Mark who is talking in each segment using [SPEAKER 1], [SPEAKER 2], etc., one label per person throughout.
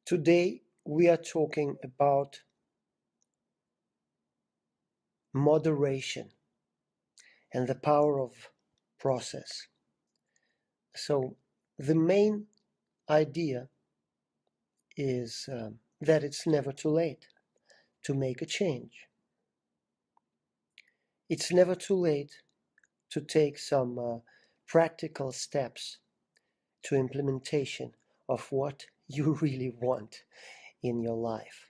[SPEAKER 1] Today we are talking about moderation and the power of process. So the main idea is that it's never too late to make a change. It's never too late to take some practical steps to implementation of what you really want in your life.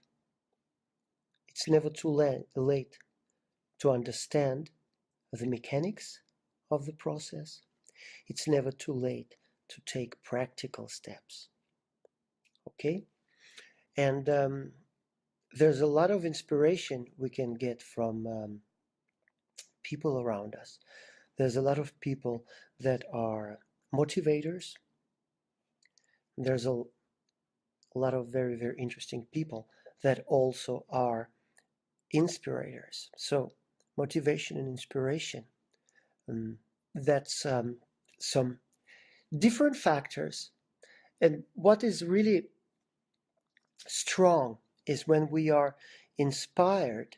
[SPEAKER 1] It's never too late to understand the mechanics of the process. It's never too late to take practical steps. Okay? And there's a lot of inspiration we can get from people around us. There's a lot of people that are motivators. There's a lot of very, very interesting people that also are inspirators. So, motivation and inspiration. Um, that's some different factors. And what is really strong is when we are inspired,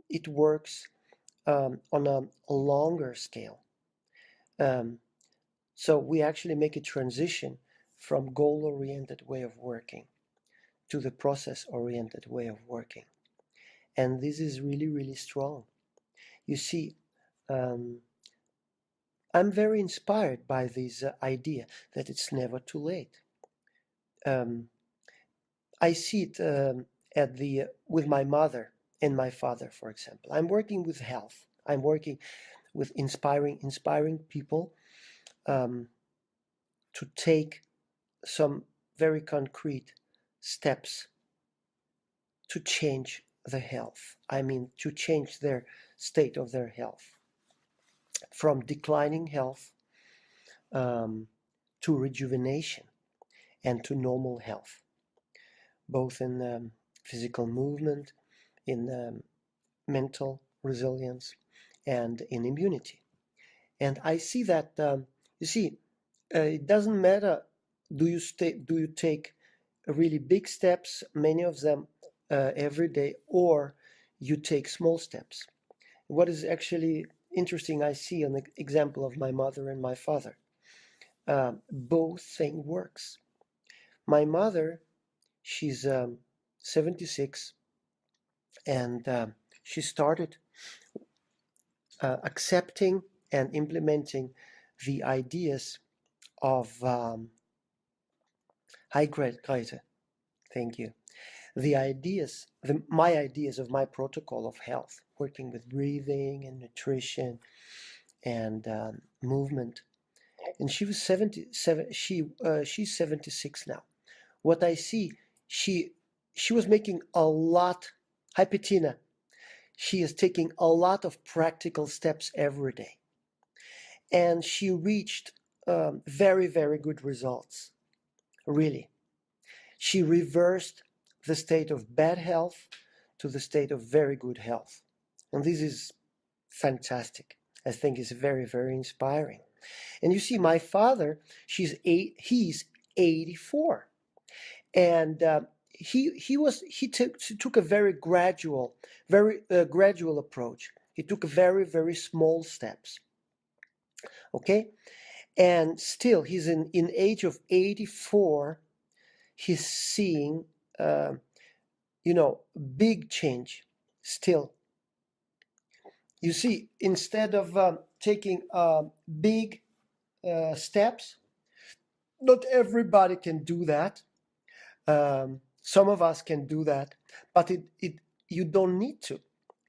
[SPEAKER 1] it works on a longer scale. Um, so we actually make a transition from goal-oriented way of working to the process-oriented way of working. And this is really, really strong. You see, um, I'm very inspired by this idea that it's never too late. Um, I see it at the with my mother and my father, for example. I'm working with health. I'm working with inspiring people um, to take some very concrete steps to change the health. I mean, to change their state of their health from declining health um, to rejuvenation and to normal health, both in physical movement, in mental resilience, and in immunity. And I see that it doesn't matter do you take really big steps, many of them every day, or you take small steps. What is actually interesting, I see an example of my mother and my father. Both thing works. My mother, she's 76, and she started accepting and implementing the ideas of hi Greta, thank you. My ideas of my protocol of health, working with breathing and nutrition and movement. And she was 77. She's 76 now. What I see, she she was making a lot. Hi, Bettina. She is taking a lot of practical steps every day, and she reached very, very good results. Really, she reversed the state of bad health to the state of very good health, and this is fantastic. I think it's very, very inspiring. And you see, my father, he's 84, and he took a very gradual approach. He took very, very small steps. Okay, and still he's in age of 84. He's seeing uh, big change. Still, you see, instead of taking big steps, not everybody can do that. Some of us can do that, but you don't need to.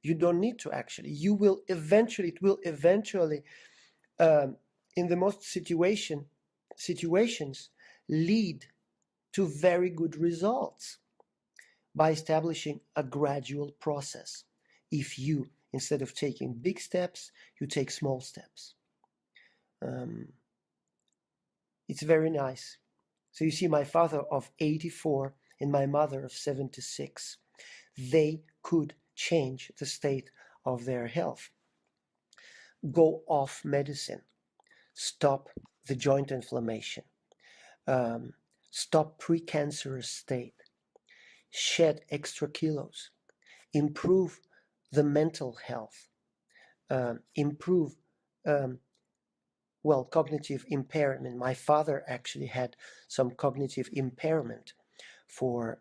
[SPEAKER 1] You don't need to actually. It will eventually, um, in the most situations, lead to very good results by establishing a gradual process. If you, instead of taking big steps, you take small steps. Um, it's very nice. So you see, my father of 84 and my mother of 76, they could change the state of their health, go off medicine, stop the joint inflammation, um, stop precancerous state, shed extra kilos, improve the mental health, improve cognitive impairment. My father actually had some cognitive impairment for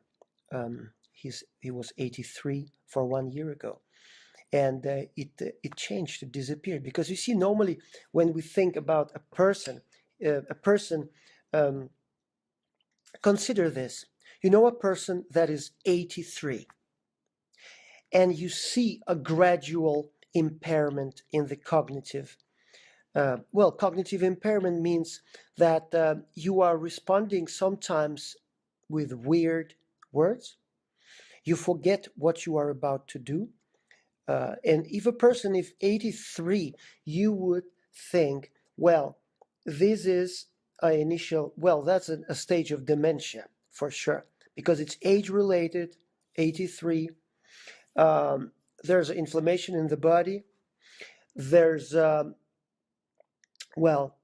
[SPEAKER 1] he was 83 for 1 year ago, and it changed, it disappeared. Because you see, normally when we think about a person, um, consider this. You know, a person that is 83, and you see a gradual impairment in the cognitive. Cognitive impairment means that you are responding sometimes with weird words. You forget what you are about to do. And if a person is 83, you would think, well, this is that's a stage of dementia for sure, because it's age related, 83. There's inflammation in the body. There's,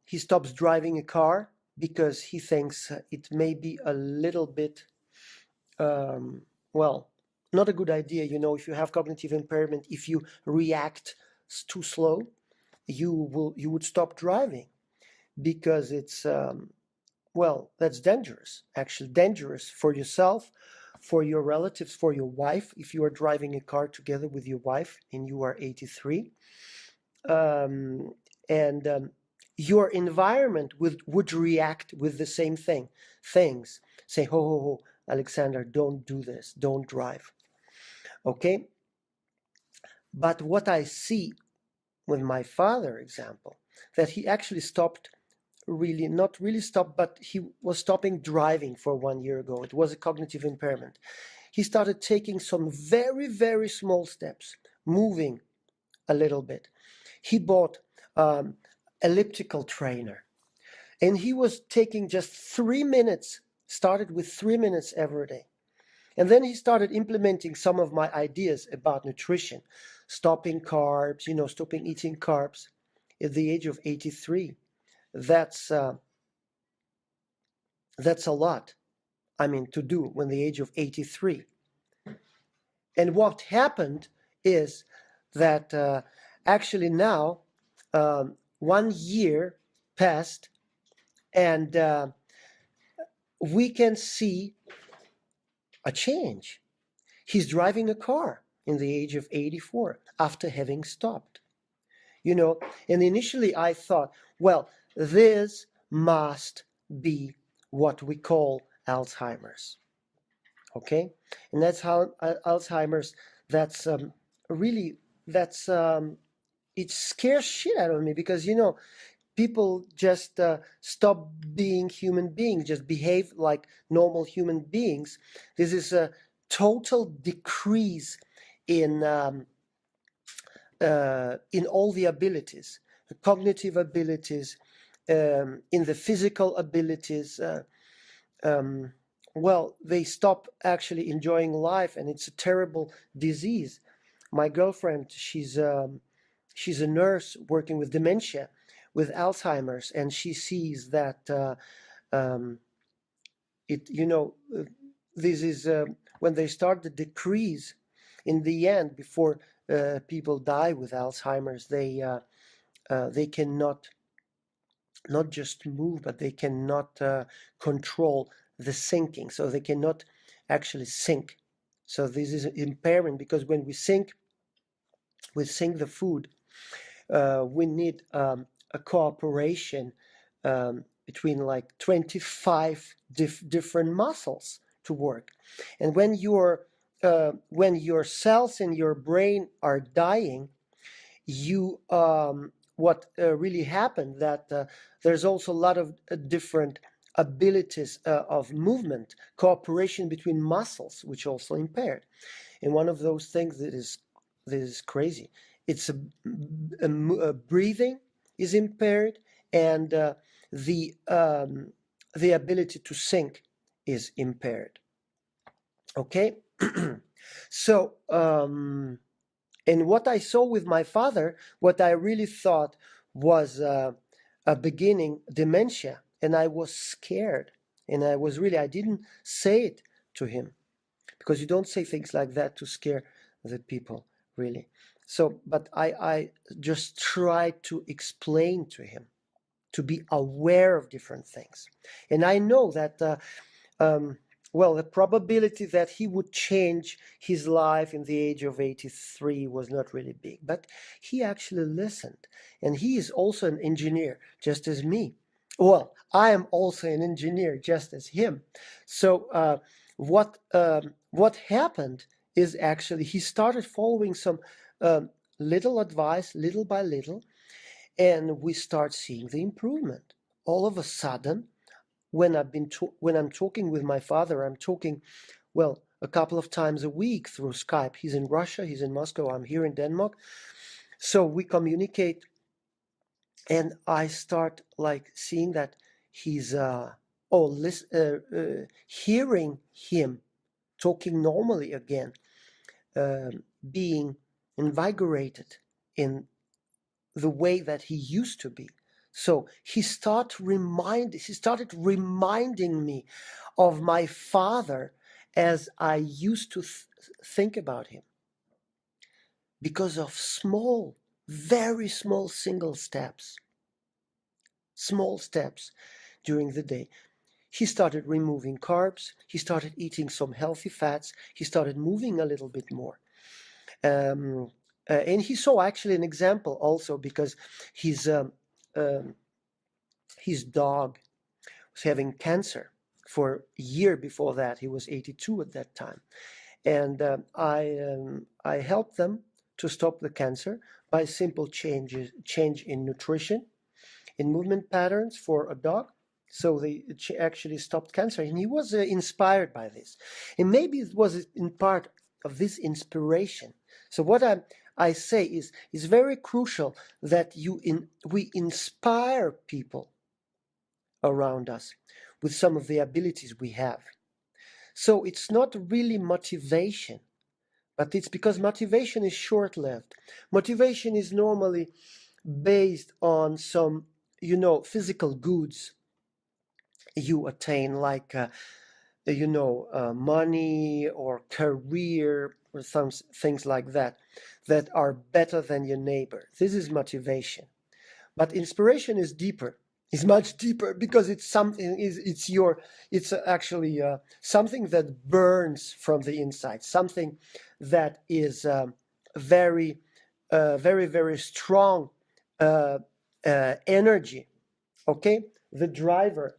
[SPEAKER 1] he stops driving a car because he thinks it may be a little bit, um, well, not a good idea. You know, if you have cognitive impairment, if you react too slow, you would stop driving, because it's that's dangerous. Actually, dangerous for yourself, for your relatives, for your wife. If you are driving a car together with your wife and you are 83, and your environment would react with the same things. Say, ho ho ho, Alexander, don't do this, don't drive. Okay. But what I see with my father example, that he actually stopped, really not really stopped, but he was stopping driving for 1 year ago. It was a cognitive impairment. He started taking some very, very small steps, moving a little bit. He bought elliptical trainer, and he was taking just 3 minutes, started with 3 minutes every day. And then he started implementing some of my ideas about nutrition, stopping carbs, stopping eating carbs at the age of 83. That's a lot, to do when the age of 83. And what happened is that actually now 1 year passed, and we can see a change. He's driving a car in the age of 84 after having stopped. And initially I thought, well, this must be what we call Alzheimer's. Okay? And that's how Alzheimer's, that's really, that's, it scares shit out of me, because, people just stop being human beings, just behave like normal human beings. This is a total decrease in all the abilities, the cognitive abilities, in the physical abilities. They stop actually enjoying life, and it's a terrible disease. My girlfriend, she's a nurse working with dementia, with Alzheimer's, and she sees that this is when they start to decrease. In the end, before people die with Alzheimer's, they cannot not just move, but they cannot control the sinking. So they cannot actually sink. So this is an impairment, because when we sink the food. We need a cooperation between like 25 different muscles to work. And when your cells in your brain are dying, what really happened, that there's also a lot of different abilities of movement, cooperation between muscles, which also impaired. And one of those things that is crazy, it's a breathing is impaired, and the ability to think is impaired. Okay. So and what I saw with my father, what I really thought was a beginning dementia, and I was scared. And I didn't say it to him, because you don't say things like that to scare the people, really. So, but I just tried to explain to him to be aware of different things. And I know that, um, well, the probability that he would change his life in the age of 83 was not really big, but he actually listened. And he is also an engineer, just as me. Well, I am also an engineer, just as him. So, what happened is actually he started following some little advice, little by little, and we start seeing the improvement. All of a sudden, when I'm talking with my father, I'm talking, well, a couple of times a week through Skype. He's in Russia, he's in Moscow, I'm here in Denmark. So we communicate, and I start like seeing that he's hearing him talking normally again, being invigorated in the way that he used to be. So he started reminding me of my father as I used to think about him, because of small, very small single steps, small steps during the day. He started removing carbs. He started eating some healthy fats. He started moving a little bit more. And he saw actually an example also, because his dog was having cancer for a year before that. He was 82 at that time. And I helped them to stop the cancer by simple change in nutrition, in movement patterns for a dog. So they actually stopped cancer, and he was inspired by this. And maybe it was in part of this inspiration. So what I say is very crucial that we inspire people around us with some of the abilities we have. So it's not really motivation, but it's because motivation is short-lived. Motivation is normally based on some, physical goods you attain, like, money or career or some things like that, that are better than your neighbor. This is motivation. But inspiration is deeper. Is much deeper, because it's something. It's actually something that burns from the inside. Something that is very, very, very strong energy. Okay, the driver.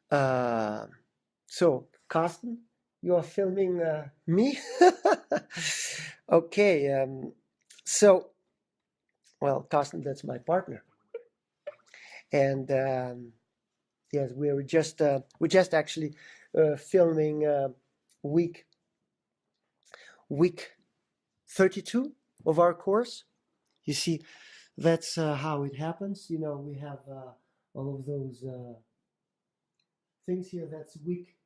[SPEAKER 1] So, Carsten, you are filming me. Okay. So, well, Carsten, that's my partner. And yes, we're just actually filming week 32 of our course. You see, that's how it happens. We have all of those things here. That's week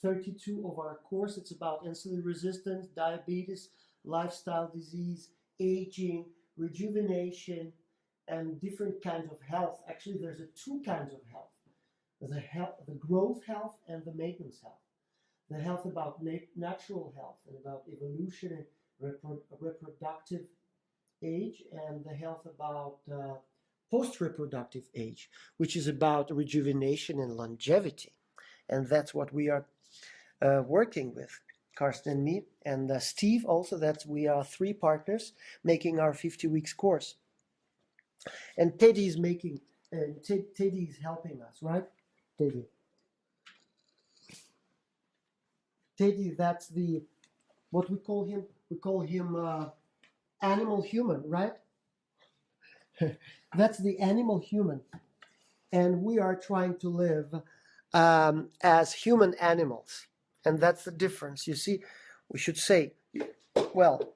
[SPEAKER 1] 32 of our course. It's about insulin resistance, diabetes, lifestyle disease, aging, rejuvenation, and different kinds of health. Actually, there's two kinds of health. The growth health and the maintenance health. The health about natural health and about evolution and reproductive age, and the health about post-reproductive age, which is about rejuvenation and longevity. And that's what we are working with, Karsten and me, and Steve also. We are 3 partners making our 50 weeks course. And Teddy is Teddy is helping us, right? Teddy, that's what we call him. We call him animal human, right? That's the animal human. And we are trying to live as human animals. And that's the difference. You see, we should say, well,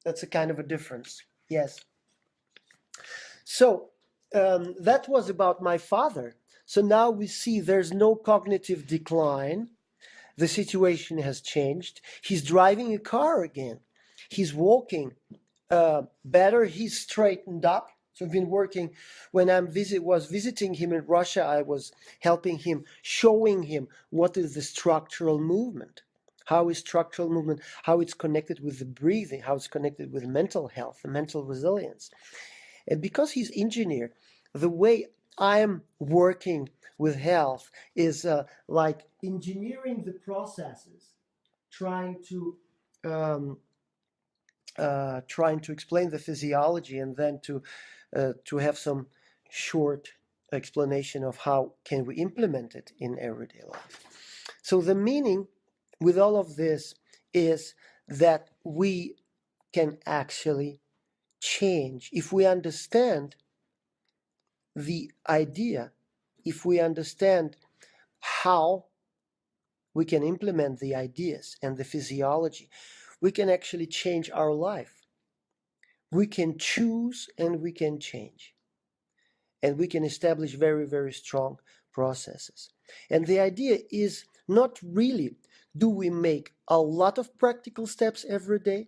[SPEAKER 1] that's a kind of a difference. Yes. So that was about my father. So now we see there's no cognitive decline. The situation has changed. He's driving a car again. He's walking better. He's straightened up. So I've been working when was visiting him in Russia. I was helping him, showing him what is the structural movement, how is structural movement, how it's connected with the breathing, how it's connected with mental health, and mental resilience. And because he's engineer, the way I'm working with health is like engineering the processes, trying to um, trying to explain the physiology, and then to have some short explanation of how can we implement it in everyday life. So the meaning with all of this is that we can actually change if we understand the idea, if we understand how we can implement the ideas and the physiology, we can actually change our life. We can choose and we can change. And we can establish very, very strong processes. And the idea is not really, do we make a lot of practical steps every day,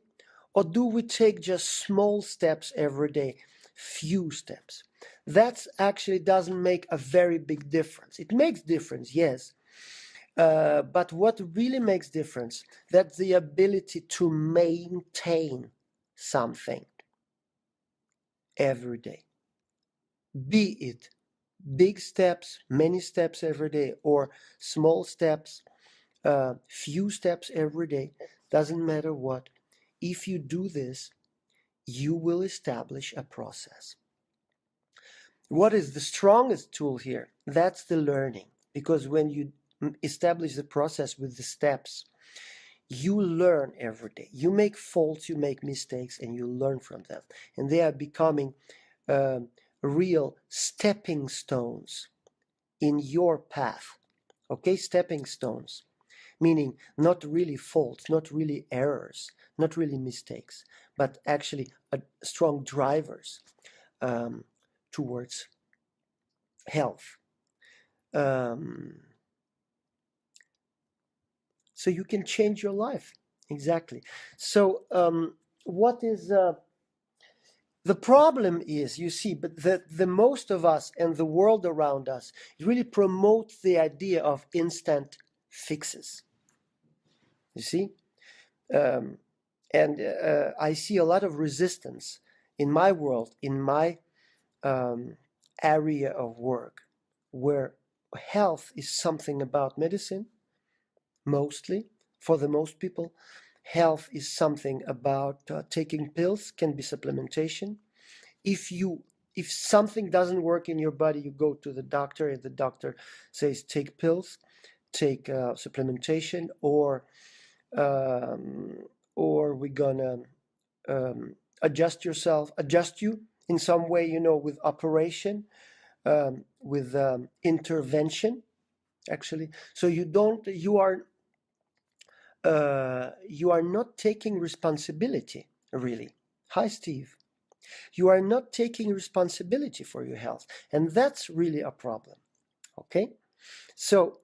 [SPEAKER 1] or do we take just small steps every day, few steps? That actually doesn't make a very big difference. It makes difference, yes, but what really makes difference, that's the ability to maintain something every day. Be it big steps, many steps every day, or small steps, few steps every day, doesn't matter what. If you do this, you will establish a process. What is the strongest tool here? That's the learning. Because when you establish the process with the steps, you learn every day. You make faults, you make mistakes, and you learn from them. And they are becoming real stepping stones in your path. Okay, stepping stones, meaning not really faults, not really errors, not really mistakes, but actually strong drivers towards health. So you can change your life. Exactly. So what is the problem is, you see, but the most of us and the world around us really promotes the idea of instant fixes. You see? And I see a lot of resistance in my world, in my area of work, where health is something about medicine, mostly, for the most people. Health is something about taking pills, can be supplementation. If something doesn't work in your body, you go to the doctor, and the doctor says take pills, take supplementation, um, or we're gonna adjust you in some way, with operation, with intervention, actually. So you are not taking responsibility, really. Hi, Steve. You are not taking responsibility for your health, and that's really a problem. Okay, so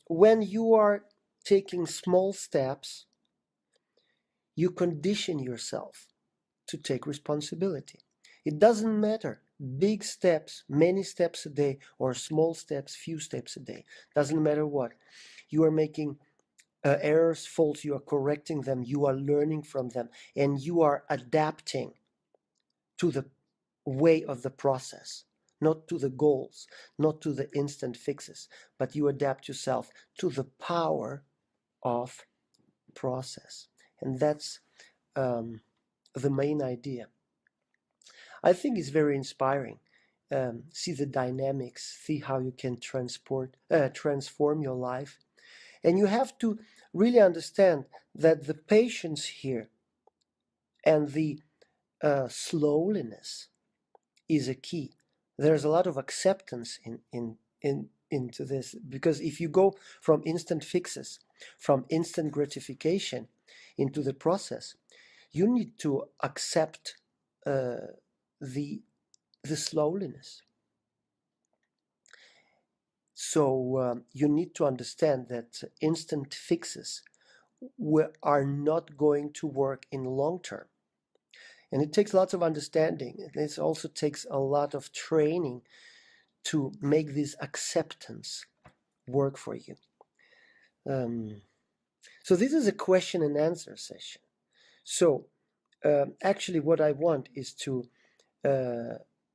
[SPEAKER 1] when you are taking small steps, you condition yourself to take responsibility. It doesn't matter, big steps, many steps a day, or small steps, few steps a day. Doesn't matter what. You are making errors, faults, you are correcting them, you are learning from them, and you are adapting to the way of the process, not to the goals, not to the instant fixes, but you adapt yourself to the power of process. And that's the main idea. I think it's very inspiring. See the dynamics, see how you can transform your life. And you have to really understand that the patience here and the slowliness is a key. There's a lot of acceptance into this, because if you go from instant fixes, from instant gratification into the process, you need to accept the slowliness. So you need to understand that instant fixes are not going to work in long term. And it takes lots of understanding. It also takes a lot of training to make this acceptance work for you. So this is a question and answer session. So actually what I want is to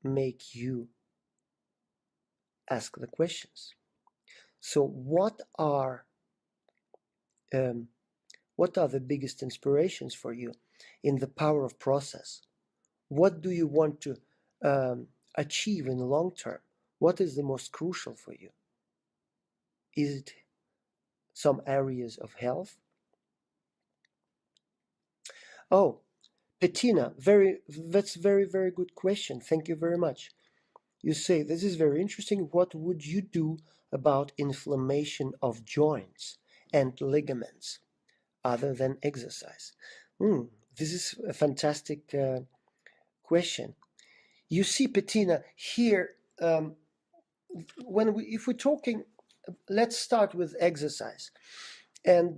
[SPEAKER 1] make you ask the questions. So what are the biggest inspirations for you in the power of process? What do you want to achieve in the long term? What is the most crucial for you? Is it some areas of health? Oh, Bettina, that's very, very good question. Thank you very much. You say, this is very interesting. What would you do about inflammation of joints and ligaments other than exercise? This is a fantastic question. You see, Bettina, here, if we're talking, let's start with exercise. And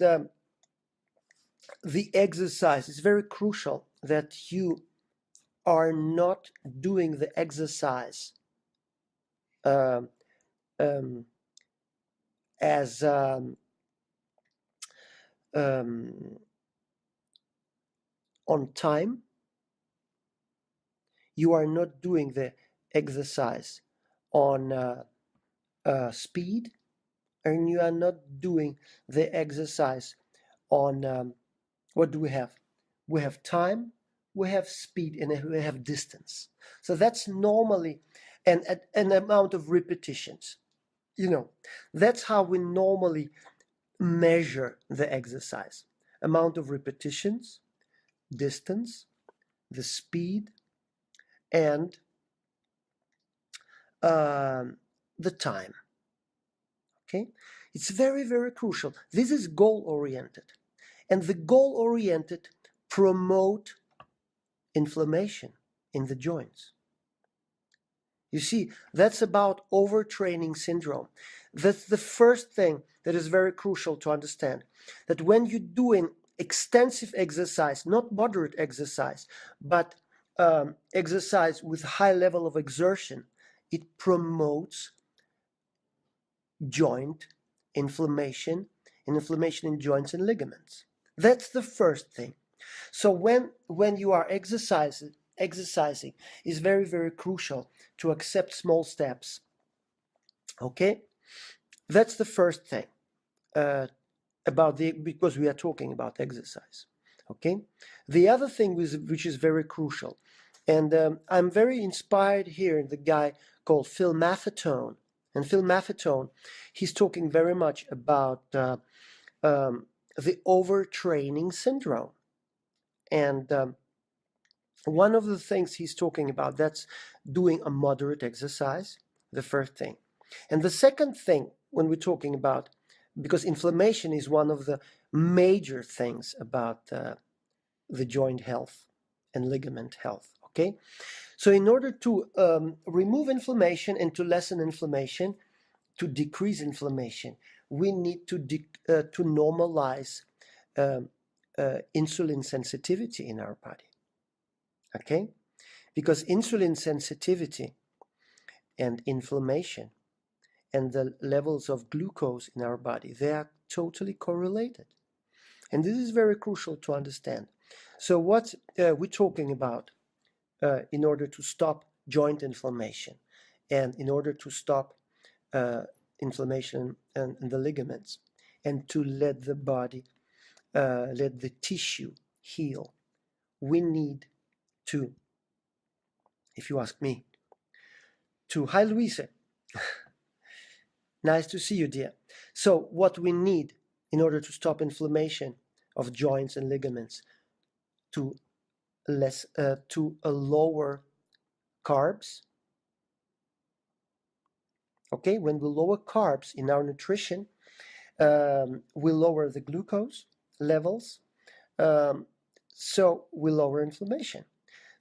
[SPEAKER 1] the exercise is very crucial that you are not doing the exercise as on time. You are not doing the exercise on speed, and you are not doing the exercise on what do we have? We have time, we have speed, and we have distance. So that's normally an amount of repetitions. That's how we normally measure the exercise. Amount of repetitions, distance, the speed, and the time. Okay? It's very, very crucial. This is goal-oriented. And the goal-oriented promote inflammation in the joints. You see, that's about overtraining syndrome. That's the first thing that is very crucial to understand. That when you're doing extensive exercise, not moderate exercise, but exercise with high level of exertion, it promotes joint inflammation and inflammation in joints and ligaments. That's the first thing. So when you are exercising is very, very crucial to accept small steps. Okay, that's the first thing because we are talking about exercise. Okay, the other thing which is very crucial, and I'm very inspired here in the guy called Phil Maffetone. And Phil Maffetone, he's talking very much about the overtraining syndrome. And one of the things he's talking about, that's doing a moderate exercise, the first thing. And the second thing, when we're talking about, because inflammation is one of the major things about the joint health and ligament health, okay? So in order to remove inflammation and to lessen inflammation, to decrease inflammation, we need to normalize insulin sensitivity in our body. Okay? Because insulin sensitivity and inflammation and the levels of glucose in our body, they are totally correlated. And this is very crucial to understand. So what we're talking about in order to stop joint inflammation and in order to stop inflammation in the ligaments and to let the body, let the tissue heal, we need to, if you ask me, hi Louise, nice to see you, dear. So what we need in order to stop inflammation of joints and ligaments, to lower carbs. Okay, when we lower carbs in our nutrition, we lower the glucose levels, so we lower inflammation.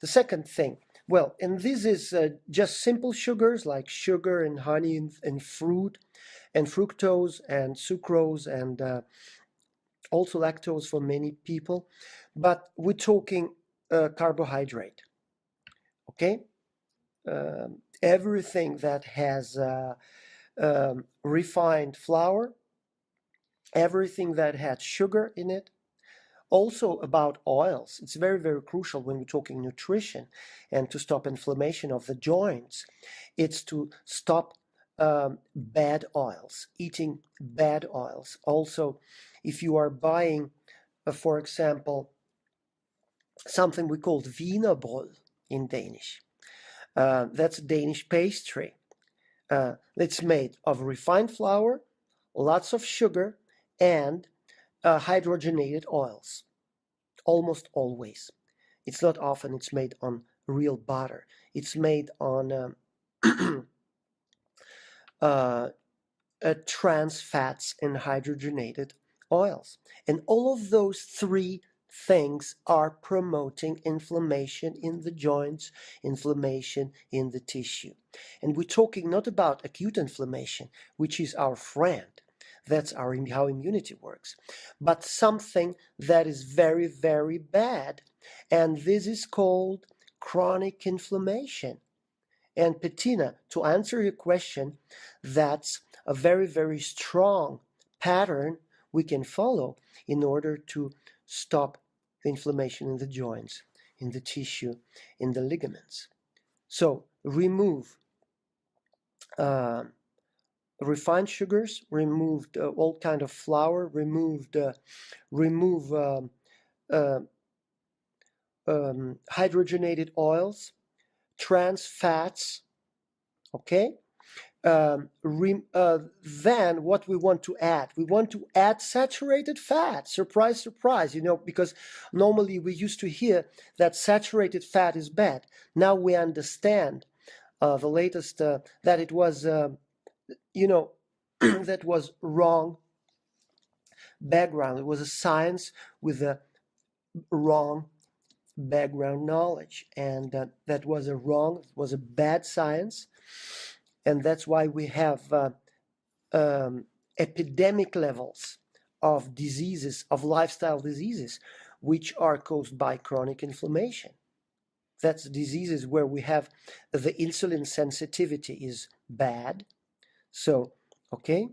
[SPEAKER 1] The second thing, well, and this is just simple sugars like sugar and honey and fruit and fructose and sucrose and also lactose for many people. But we're talking carbohydrate. Okay, everything that has refined flour, everything that had sugar in it. Also about oils, it's very, very crucial when we're talking nutrition and to stop inflammation of the joints. It's to stop bad oils, eating bad oils. Also, if you are buying, for example, something we call wienerbrød in Danish. That's Danish pastry. It's made of refined flour, lots of sugar, and hydrogenated oils. Almost always. It's not often it's made on real butter. It's made on trans fats and hydrogenated oils. And all of those three things are promoting inflammation in the joints, inflammation in the tissue. And we're talking not about acute inflammation, which is our friend. That's how immunity works. But something that is very, very bad. And this is called chronic inflammation. And Bettina, to answer your question, that's a very, very strong pattern we can follow in order to stop the inflammation in the joints, in the tissue, in the ligaments. So remove refined sugars, removed all kind of flour, remove hydrogenated oils, trans fats, okay? Then what we want to add saturated fat. Surprise, surprise, because normally we used to hear that saturated fat is bad. Now we understand the latest that it was, that was wrong background. It was a science with a wrong background knowledge, and that was a bad science. And that's why we have epidemic levels of diseases, of lifestyle diseases, which are caused by chronic inflammation. That's diseases where we have the insulin sensitivity is bad. So, okay.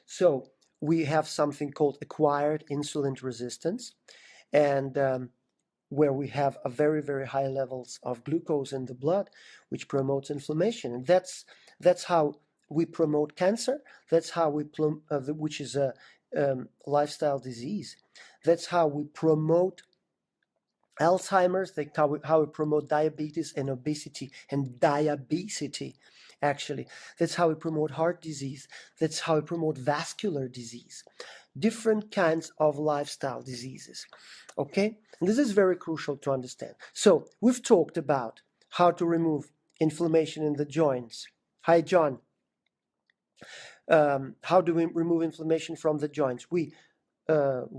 [SPEAKER 1] So we have something called acquired insulin resistance, and where we have a very, very high levels of glucose in the blood, which promotes inflammation. And that's how we promote cancer. That's how we which is a lifestyle disease. That's how we promote Alzheimer's. How we promote diabetes and obesity and diabesity. Actually, that's how we promote heart disease. That's how we promote vascular disease. Different kinds of lifestyle diseases. Okay, and this is very crucial to understand. So we've talked about how to remove inflammation in the joints. Hi, John. How do we remove inflammation from the joints? We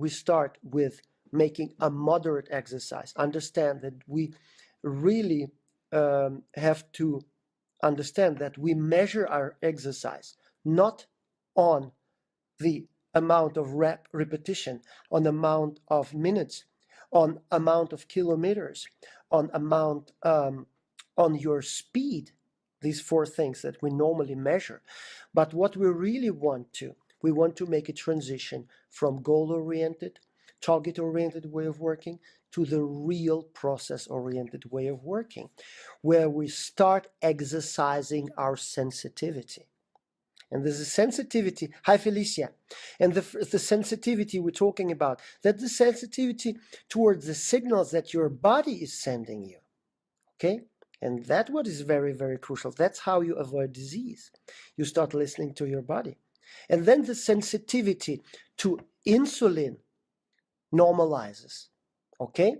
[SPEAKER 1] start with making a moderate exercise. Understand that we really have to understand that we measure our exercise not on the amount of repetition, on amount of minutes, on amount of kilometers, on amount on your speed. These four things that we normally measure. But what we really want to make a transition from goal-oriented, target-oriented way of working to the real process-oriented way of working, where we start exercising our sensitivity. And there's a sensitivity. Hi, Felicia. And the sensitivity we're talking about, that the sensitivity towards the signals that your body is sending you. Okay? And that's what is very, very crucial. That's how you avoid disease. You start listening to your body. And then the sensitivity to insulin normalizes. Okay?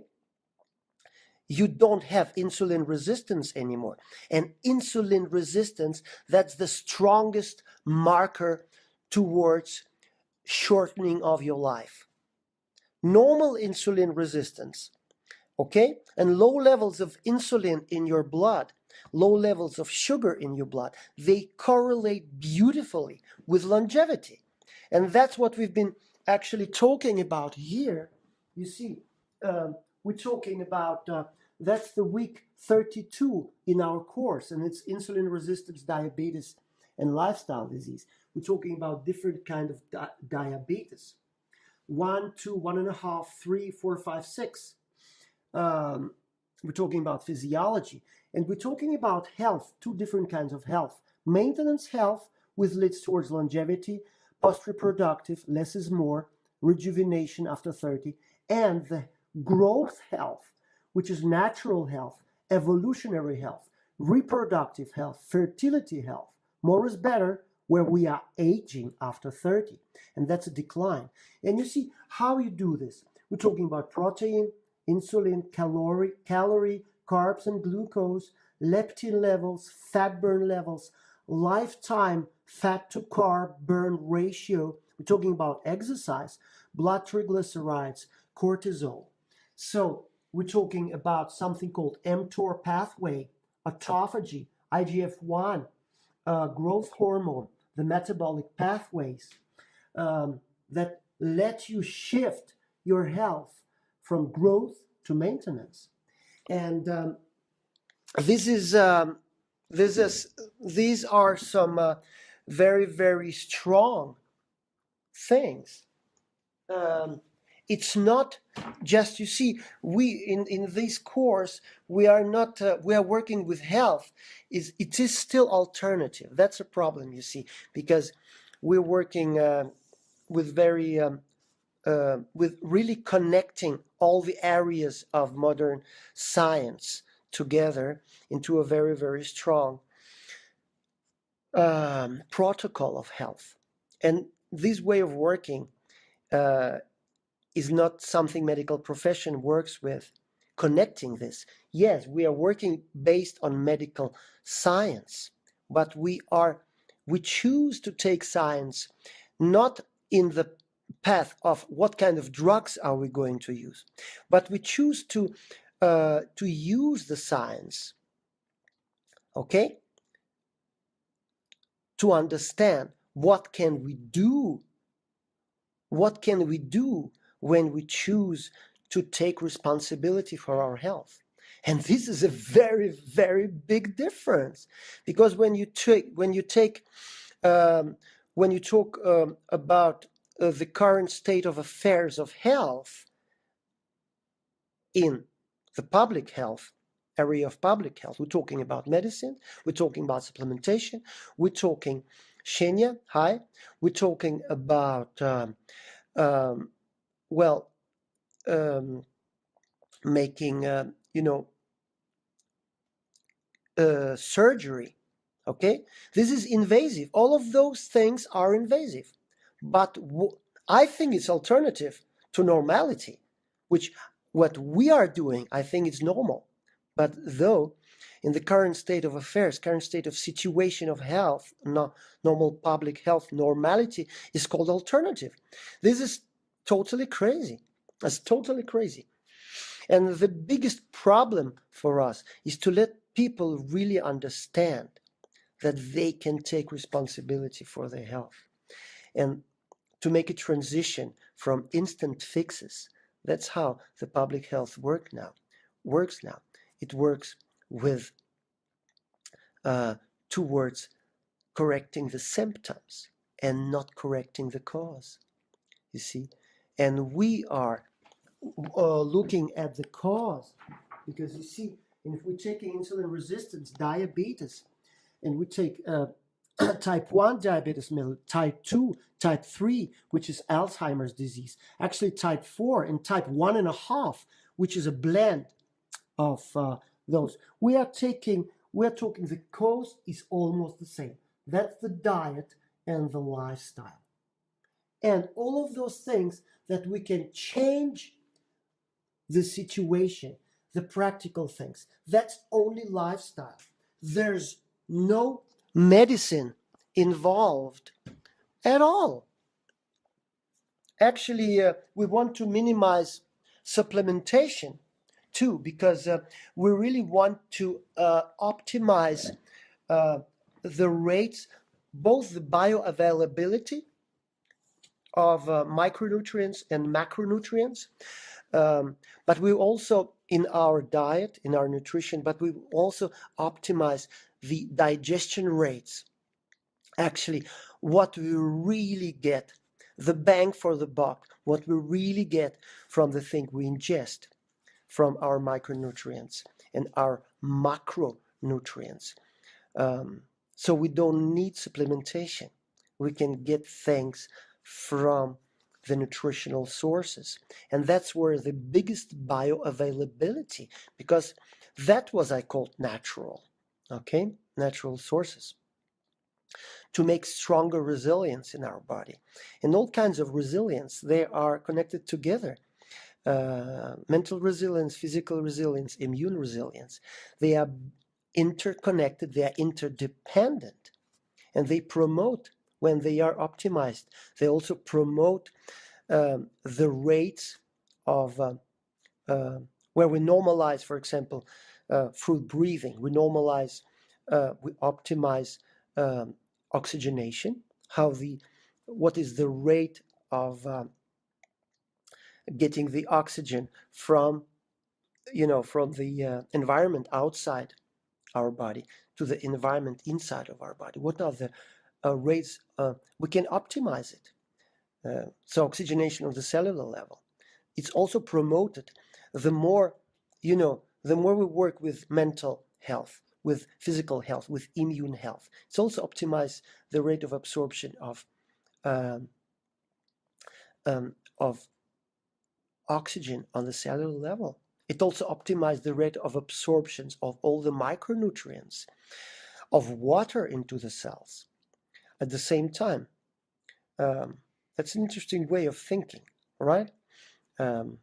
[SPEAKER 1] You don't have insulin resistance anymore. And insulin resistance, that's the strongest marker towards shortening of your life. Normal insulin resistance, okay, and low levels of insulin in your blood, low levels of sugar in your blood, they correlate beautifully with longevity. And that's what we've been actually talking about here. You see, we're talking about, that's the week 32 in our course, and it's insulin resistance, diabetes, and lifestyle disease. We're talking about different kind of diabetes. 1, 2, 1.5, 3, 4, 5, 6. We're talking about physiology, and we're talking about health, two different kinds of health. Maintenance health, which leads towards longevity, post-reproductive, less is more, rejuvenation after 30, and the growth health, which is natural health, evolutionary health, reproductive health, fertility health. More is better, where we are aging after 30, and that's a decline. And you see how you do this. We're talking about protein, insulin, calorie, carbs and glucose, leptin levels, fat burn levels, lifetime fat to carb burn ratio. We're talking about exercise, blood triglycerides, cortisol. So we're talking about something called mTOR pathway, autophagy, IGF-1, growth hormone, the metabolic pathways that let you shift your health from growth to maintenance. And these are some very, very strong things. It's not just, you see, we in this course, we are not, we are working with health. It is still alternative. That's a problem, you see, because we're working with very, with really connecting all the areas of modern science together into a very, very strong protocol of health. And this way of working is not something medical profession works with, connecting this. Yes, we are working based on medical science, but we choose to take science not in the path of what kind of drugs are we going to use, but we choose to use the science, okay, to understand what can we do when we choose to take responsibility for our health. And this is a very, very big difference, because when you talk about the current state of affairs of health in the public health area of public health, we're talking about medicine, we're talking about supplementation, we're talking Shenya, hi, we're talking about making surgery. Okay, this is invasive. All of those things are invasive, but I think it's alternative to normality, which what we are doing, I think is normal. But though in the current state of affairs, current state of situation of health, normal public health, normality is called alternative. This is totally crazy. That's totally crazy. And the biggest problem for us is to let people really understand that they can take responsibility for their health, and to make a transition from instant fixes. That's how the public health works now. It works with towards correcting the symptoms and not correcting the cause. You see, and we are looking at the cause, because you see, and if we're taking insulin resistance, diabetes, and we take type 1 diabetes, type 2, type 3, which is Alzheimer's disease, actually type 4 and type 1.5, which is a blend of those. We're talking the cause is almost the same. That's the diet and the lifestyle. And all of those things that we can change the situation, the practical things. That's only lifestyle. There's no medicine involved at all. Actually, we want to minimize supplementation too, because we really want to optimize the rates, both the bioavailability of micronutrients and macronutrients, But we also, in our diet, in our nutrition, but we also optimize the digestion rates. Actually, what we really get, the bang for the buck, what we really get from the thing we ingest, from our micronutrients and our macronutrients. So we don't need supplementation. We can get things from the nutritional sources. And that's where the biggest bioavailability, because that was I called natural, okay? Natural sources to make stronger resilience in our body. And all kinds of resilience, they are connected together. Mental resilience, physical resilience, immune resilience. They are interconnected, they are interdependent, and they promote, when they are optimized, they also promote the rates of where we normalize, for example, through breathing, we normalize, we optimize oxygenation, what is the rate of getting the oxygen from the environment outside our body to the environment inside of our body. What are the rates? We can optimize it. So oxygenation of the cellular level. It's also promoted. The more, the more we work with mental health, with physical health, with immune health. It's also optimize the rate of absorption um, of oxygen on the cellular level. It also optimizes the rate of absorptions of all the micronutrients of water into the cells at the same time. That's an interesting way of thinking, right? Um,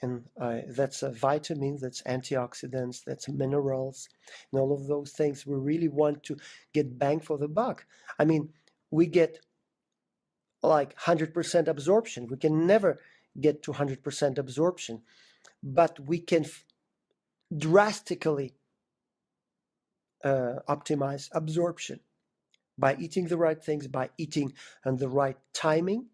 [SPEAKER 1] and that's a vitamin, that's antioxidants, that's minerals, and all of those things. We really want to get bang for the buck. I mean, we get like 100% absorption. We can never get to 100% absorption, but we can drastically optimize absorption by eating the right things, by eating and the right timing,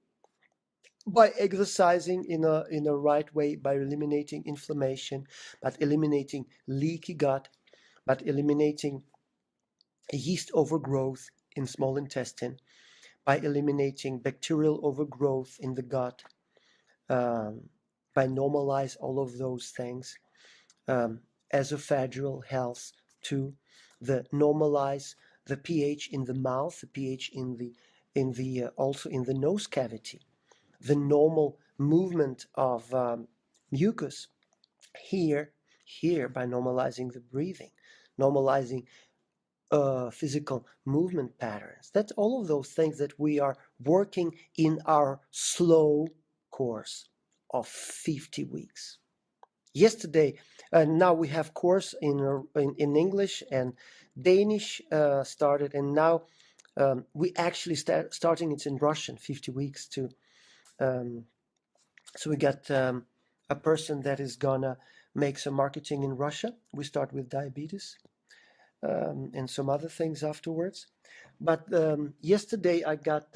[SPEAKER 1] by exercising in a right way, by eliminating inflammation, by eliminating leaky gut, by eliminating yeast overgrowth in small intestine, by eliminating bacterial overgrowth in the gut, by normalize all of those things, esophageal health too, the normalize the pH in the mouth, the pH in the also in the nose cavity, the normal movement of mucus here by normalizing the breathing, normalizing physical movement patterns. That's all of those things that we are working in our slow course of 50 weeks. Yesterday, now we have course in English and Danish started, and now we actually starting it in Russian, 50 weeks too. So we got a person that is gonna make some marketing in Russia. We start with diabetes and some other things afterwards. But yesterday I got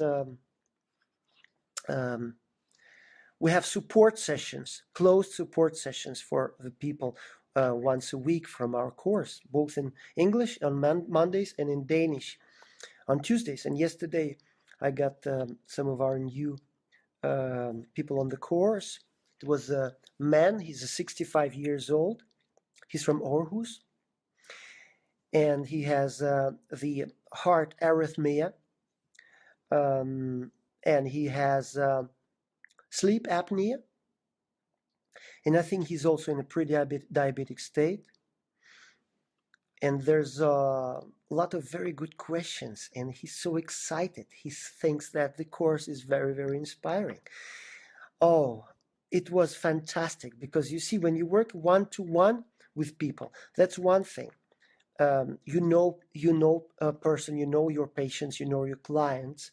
[SPEAKER 1] we have support sessions, closed support sessions for the people once a week from our course, both in English on Mondays and in Danish on Tuesdays. And yesterday I got some of our new people on the course. It was a man, he's 65 years old. He's from Aarhus. And he has the heart arrhythmia. And he has sleep apnea. And I think he's also in a pre-diabetic state. And there's a lot of very good questions. And he's so excited. He thinks that the course is very, very inspiring. Oh, it was fantastic because you see, when you work one-to-one with people, that's one thing. You know a person, you know your patients, you know your clients,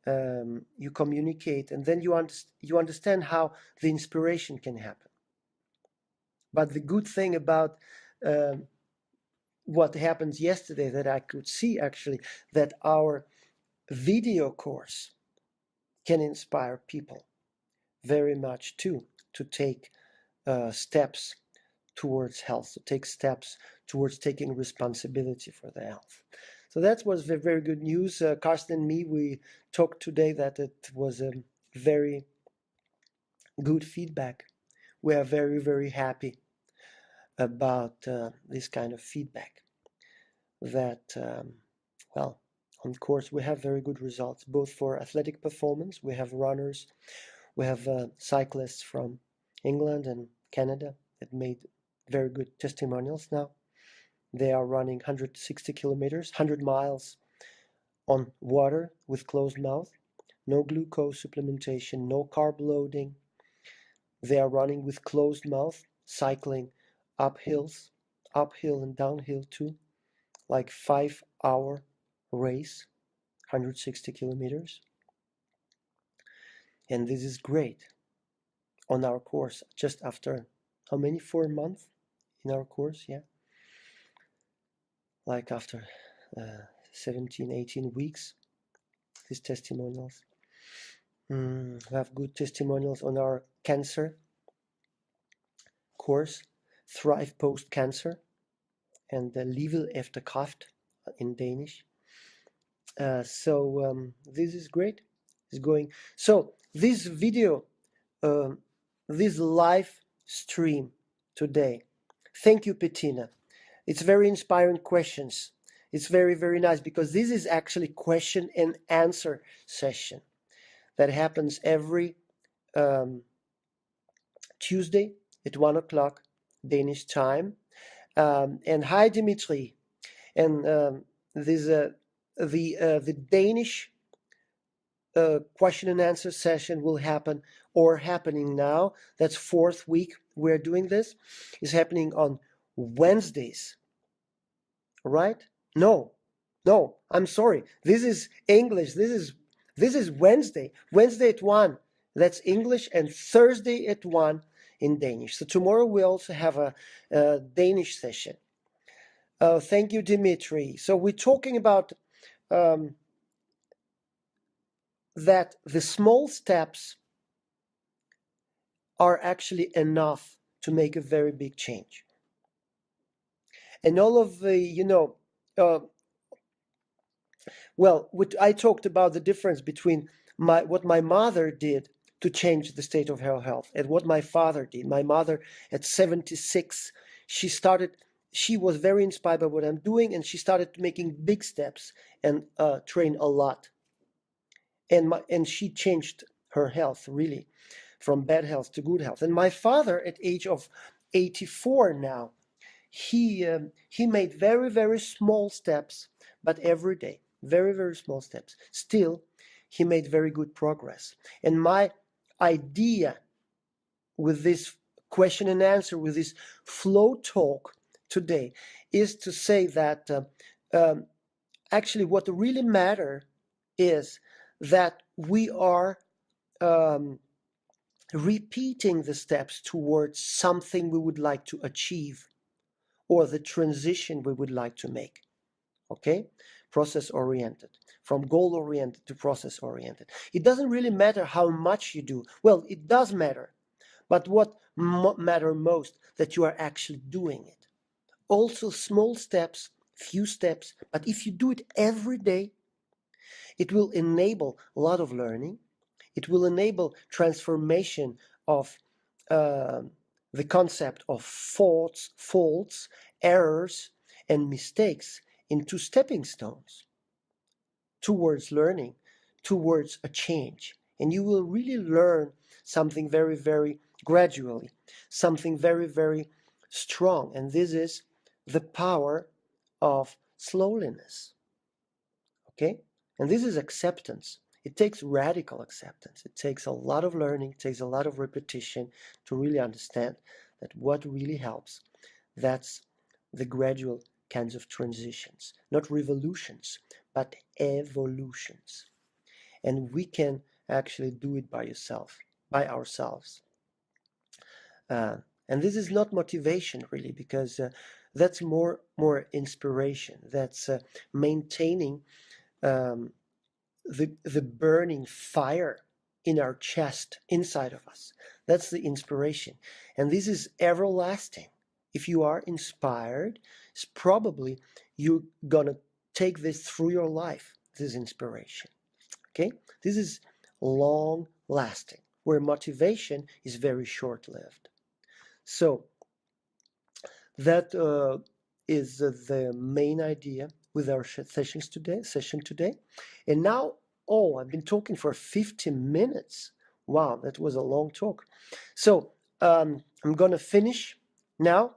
[SPEAKER 1] you communicate, and then you understand how the inspiration can happen. But the good thing about what happens yesterday that I could see actually, that our video course can inspire people very much too, to take steps towards health, to take steps towards taking responsibility for the health. So that was very, very good news. Carsten and me, we talked today that it was a very good feedback. We are very, very happy about this kind of feedback. That, well, on course, we have very good results, both for athletic performance. We have runners, we have cyclists from England and Canada that made very good testimonials now. They are running 160 kilometers, 100 miles on water with closed mouth, no glucose supplementation, no carb loading. They are running with closed mouth, cycling uphill and downhill too, like 5-hour race, 160 kilometers. And this is great on our course, just after how many? 4 months in our course, yeah. Like after 17, 18 weeks, these testimonials. We have good testimonials on our cancer course, Thrive Post Cancer, and Livet efter Kræft in Danish. So this is great. It's going. So this video, this live stream today. Thank you, Bettina. It's very inspiring questions. It's very, very nice because this is actually question and answer session that happens every Tuesday at 1 o'clock Danish time. And hi, Dimitri. And the Danish question and answer session will happen, or happening now. That's 4th week we're doing this. Is happening on Wednesdays, right? No, I'm sorry. This is English. This is Wednesday. Wednesday at 1. That's English, and Thursday at 1 in Danish. So tomorrow we also have a Danish session. Thank you, Dimitri. So we're talking about that the small steps are actually enough to make a very big change. And all of the, I talked about the difference between what my mother did to change the state of her health and what my father did. My mother at 76, she was very inspired by what I'm doing, and she started making big steps and train a lot. And she changed her health really from bad health to good health. And my father, at age of 84 now, he made very, very small steps, but every day, very, very small steps. Still, he made very good progress. And my idea with this question and answer, with this flow talk today, is to say that actually what really matters is that we are repeating the steps towards something we would like to achieve, or the transition we would like to make. Okay? Process oriented. From goal oriented to process oriented. It doesn't really matter how much you do. Well, it does matter. But what matters most, that you are actually doing it. Also small steps, few steps, but if you do it every day, it will enable a lot of learning. It will enable transformation of the concept of faults, errors, and mistakes into stepping stones towards learning, towards a change. And you will really learn something very, very gradually, something very, very strong. And this is the power of slowliness. Okay? And this is acceptance. It takes radical acceptance. It takes a lot of learning, it takes a lot of repetition to really understand that what really helps, that's the gradual kinds of transitions, not revolutions, but evolutions. And we can actually do it by ourselves. And this is not motivation really, because that's more inspiration. That's maintaining the burning fire in our chest, inside of us. That's the inspiration. And this is everlasting. If you are inspired, it's probably you're going to take this through your life, this inspiration. Okay? This is long lasting, where motivation is very short lived. So, that is the main idea with our session today. And now, oh, I've been talking for 50 minutes. Wow, that was a long talk. So I'm going to finish now.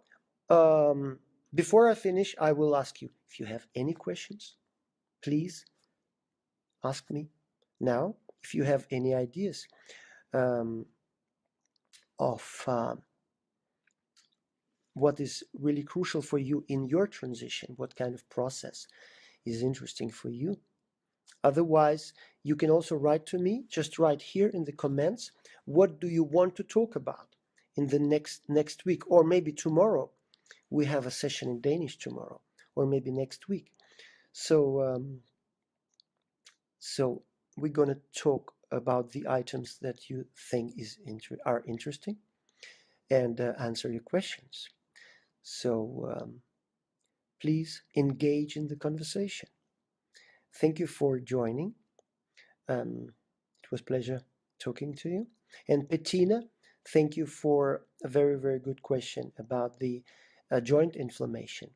[SPEAKER 1] Before I finish, I will ask you if you have any questions, please ask me now. If you have any ideas um, of what is really crucial for you in your transition, what kind of process is interesting for you. Otherwise, you can also write to me, just write here in the comments, what do you want to talk about in the next week, or maybe tomorrow. We have a session in Danish tomorrow, or maybe next week. So we're going to talk about the items that you think are interesting and answer your questions. So please engage in the conversation. Thank you for joining. It was a pleasure talking to you. And Bettina, thank you for a very, very good question about the joint inflammation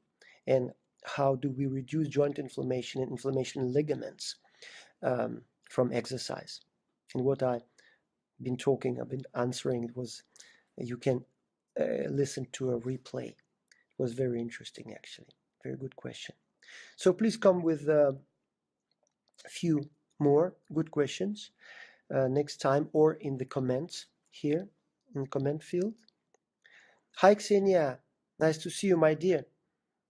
[SPEAKER 1] and how do we reduce joint inflammation and inflammation in ligaments from exercise. And what I've been answering, it was you can listen to a replay. It was very interesting, actually. Very good question. So please come with a few more good questions next time, or in the comments here in the comment field. Hi Xenia, nice to see you, my dear.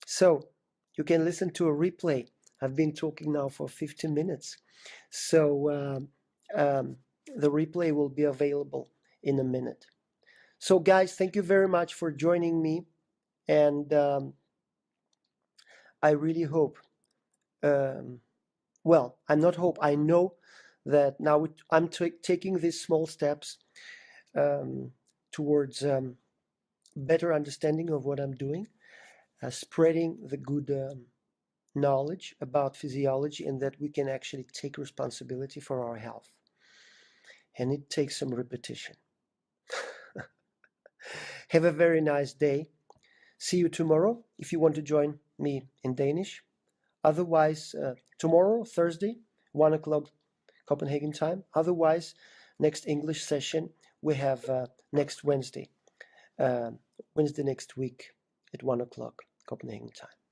[SPEAKER 1] So you can listen to a replay. I've been talking now for 15 minutes. So the replay will be available in a minute. So guys, thank you very much for joining me. And I really hope, well, I'm not hope, I know that now I'm taking these small steps towards better understanding of what I'm doing, spreading the good knowledge about physiology, and that we can actually take responsibility for our health. And it takes some repetition. Have a very nice day. See you tomorrow if you want to join me in Danish. Otherwise, tomorrow, Thursday, 1 o'clock Copenhagen time. Otherwise, next English session we have next Wednesday. Wednesday next week at 1 o'clock Copenhagen time.